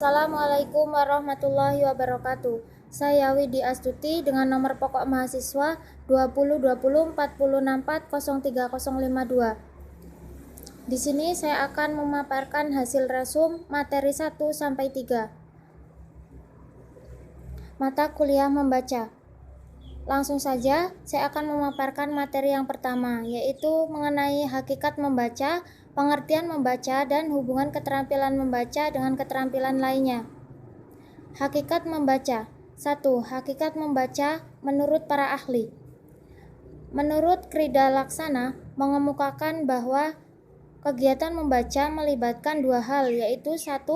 Assalamualaikum warahmatullahi wabarakatuh. Saya Widi Astuti dengan nomor pokok mahasiswa 202040640352. Di sini saya akan memaparkan hasil resum materi 1 sampai 3. Mata kuliah membaca. Langsung saja, saya akan memaparkan materi yang pertama, yaitu mengenai hakikat membaca, pengertian membaca, dan hubungan keterampilan membaca dengan keterampilan lainnya. Hakikat membaca. 1. Hakikat membaca menurut para ahli. Menurut Krida Laksana, mengemukakan bahwa kegiatan membaca melibatkan dua hal, yaitu 1.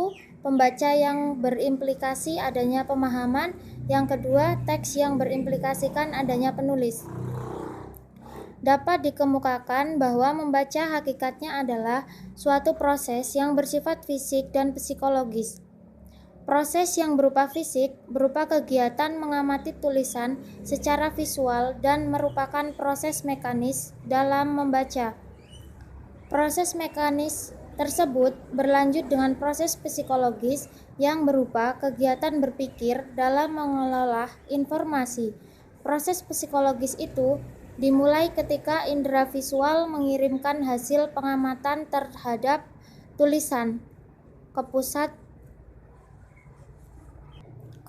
Pembaca yang berimplikasi adanya pemahaman, yang kedua, teks yang berimplikasikan adanya penulis. Dapat dikemukakan bahwa membaca hakikatnya adalah suatu proses yang bersifat fisik dan psikologis. Proses yang berupa fisik berupa kegiatan mengamati tulisan secara visual dan merupakan proses mekanis dalam membaca. Proses mekanis tersebut berlanjut dengan proses psikologis yang berupa kegiatan berpikir dalam mengelola informasi. Proses psikologis itu dimulai ketika indera visual mengirimkan hasil pengamatan terhadap tulisan ke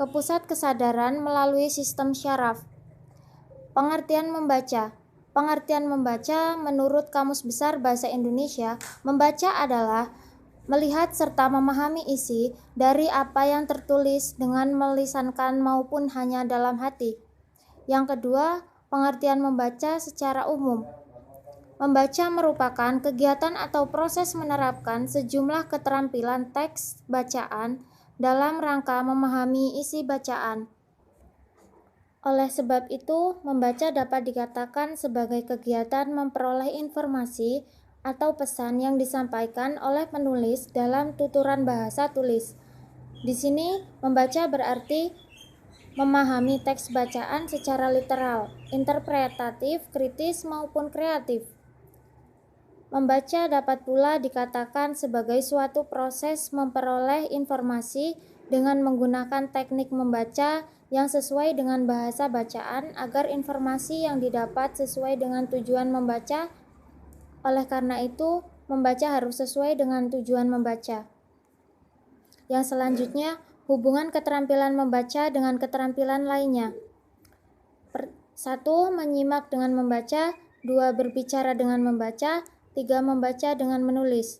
pusat kesadaran melalui sistem syaraf. Pengertian membaca. Pengertian membaca menurut Kamus Besar Bahasa Indonesia, membaca adalah melihat serta memahami isi dari apa yang tertulis dengan melisankan maupun hanya dalam hati. Yang kedua, pengertian membaca secara umum. Membaca merupakan kegiatan atau proses menerapkan sejumlah keterampilan teks bacaan dalam rangka memahami isi bacaan. Oleh sebab itu, membaca dapat dikatakan sebagai kegiatan memperoleh informasi atau pesan yang disampaikan oleh penulis dalam tuturan bahasa tulis. Di sini, membaca berarti memahami teks bacaan secara literal, interpretatif, kritis, maupun kreatif. Membaca dapat pula dikatakan sebagai suatu proses memperoleh informasi dengan menggunakan teknik membaca yang sesuai dengan bahasa bacaan agar informasi yang didapat sesuai dengan tujuan membaca. Oleh karena itu, membaca harus sesuai dengan tujuan membaca. Yang selanjutnya, hubungan keterampilan membaca dengan keterampilan lainnya. 1. Menyimak dengan membaca. 2. Berbicara dengan membaca. 3. Membaca dengan menulis.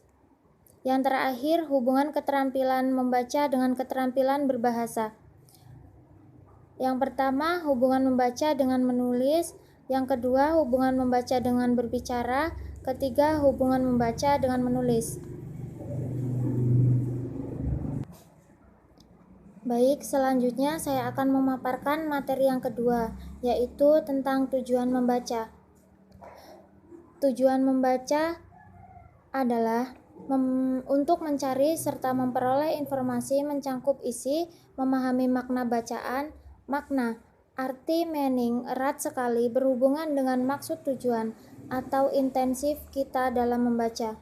Yang terakhir, hubungan keterampilan membaca dengan keterampilan berbahasa. Yang pertama, hubungan membaca dengan menulis. Yang kedua, hubungan membaca dengan berbicara. Ketiga, hubungan membaca dengan menulis. Baik, selanjutnya saya akan memaparkan materi yang kedua, yaitu tentang tujuan membaca. Tujuan membaca adalah untuk mencari serta memperoleh informasi mencangkup isi, memahami makna bacaan. Makna, arti, meaning erat sekali berhubungan dengan maksud tujuan atau intensif kita dalam membaca.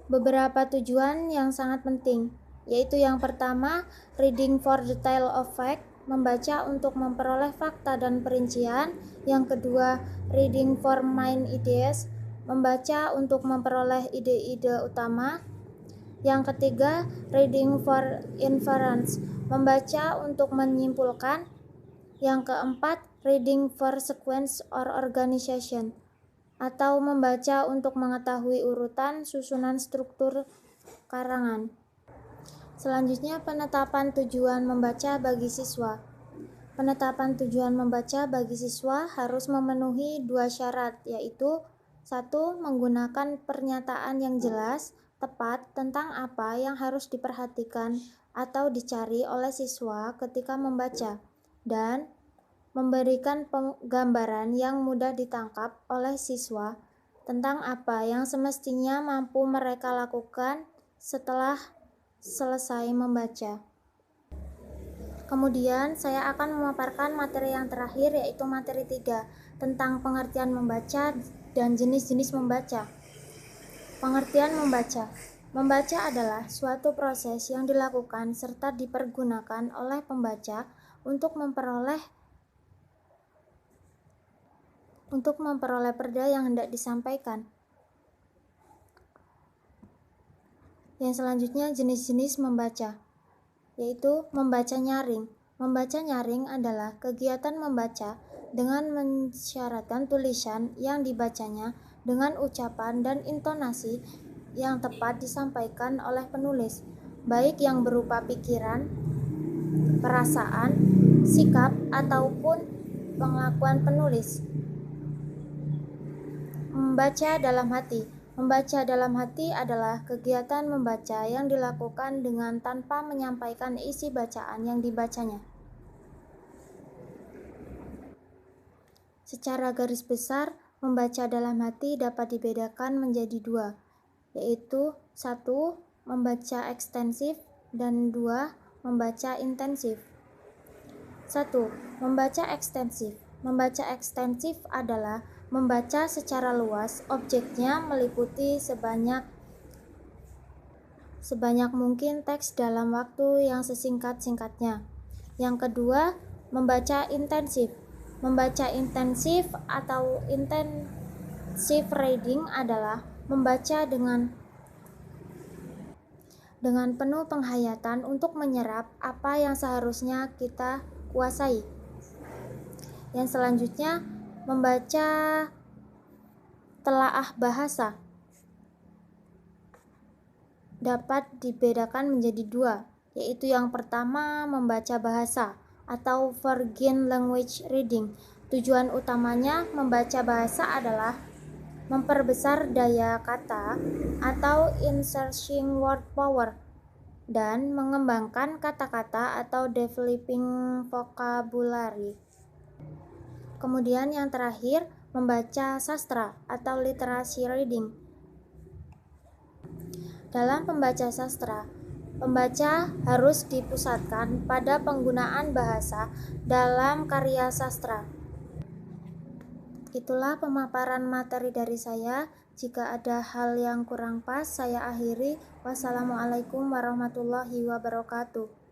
Beberapa tujuan yang sangat penting, yaitu yang pertama, reading for the tale of fact, membaca untuk memperoleh fakta dan perincian. Yang kedua, reading for main ideas, membaca untuk memperoleh ide-ide utama. Yang ketiga, reading for inference, membaca untuk menyimpulkan. Yang keempat, reading for sequence or organization, atau membaca untuk mengetahui urutan, susunan, struktur karangan. Selanjutnya, penetapan tujuan membaca bagi siswa. Penetapan tujuan membaca bagi siswa harus memenuhi dua syarat, yaitu 1. Menggunakan pernyataan yang jelas, tepat tentang apa yang harus diperhatikan atau dicari oleh siswa ketika membaca, dan memberikan gambaran yang mudah ditangkap oleh siswa tentang apa yang semestinya mampu mereka lakukan setelah selesai membaca. Kemudian saya akan memaparkan materi yang terakhir, yaitu materi 3 tentang pengertian membaca dan jenis-jenis membaca. Pengertian membaca. Membaca adalah suatu proses yang dilakukan serta dipergunakan oleh pembaca untuk memperoleh perda yang hendak disampaikan. Yang selanjutnya jenis-jenis membaca, yaitu membaca nyaring. Membaca nyaring adalah kegiatan membaca dengan mensyaratkan tulisan yang dibacanya dengan ucapan dan intonasi yang tepat disampaikan oleh penulis, baik yang berupa pikiran, perasaan, sikap, ataupun pengakuan penulis. Membaca dalam hati. Membaca dalam hati adalah kegiatan membaca yang dilakukan dengan tanpa menyampaikan isi bacaan yang dibacanya. Secara garis besar, membaca dalam hati dapat dibedakan menjadi dua, yaitu 1. Membaca ekstensif dan 2. Membaca intensif. 1. Membaca ekstensif. Membaca ekstensif adalah membaca secara luas, objeknya meliputi sebanyak mungkin teks dalam waktu yang sesingkat-singkatnya. Yang kedua, membaca intensif. Membaca intensif atau intensive reading adalah membaca dengan penuh penghayatan untuk menyerap apa yang seharusnya kita kuasai. Yang selanjutnya, membaca telaah bahasa dapat dibedakan menjadi dua, yaitu yang pertama membaca bahasa atau foreign language reading. Tujuan utamanya membaca bahasa adalah memperbesar daya kata atau inserting word power dan mengembangkan kata-kata atau developing vocabulary. Kemudian yang terakhir, membaca sastra atau literary reading. Dalam pembaca sastra, pembaca harus dipusatkan pada penggunaan bahasa dalam karya sastra. Itulah pemaparan materi dari saya. Jika ada hal yang kurang pas, saya akhiri. Wassalamualaikum warahmatullahi wabarakatuh.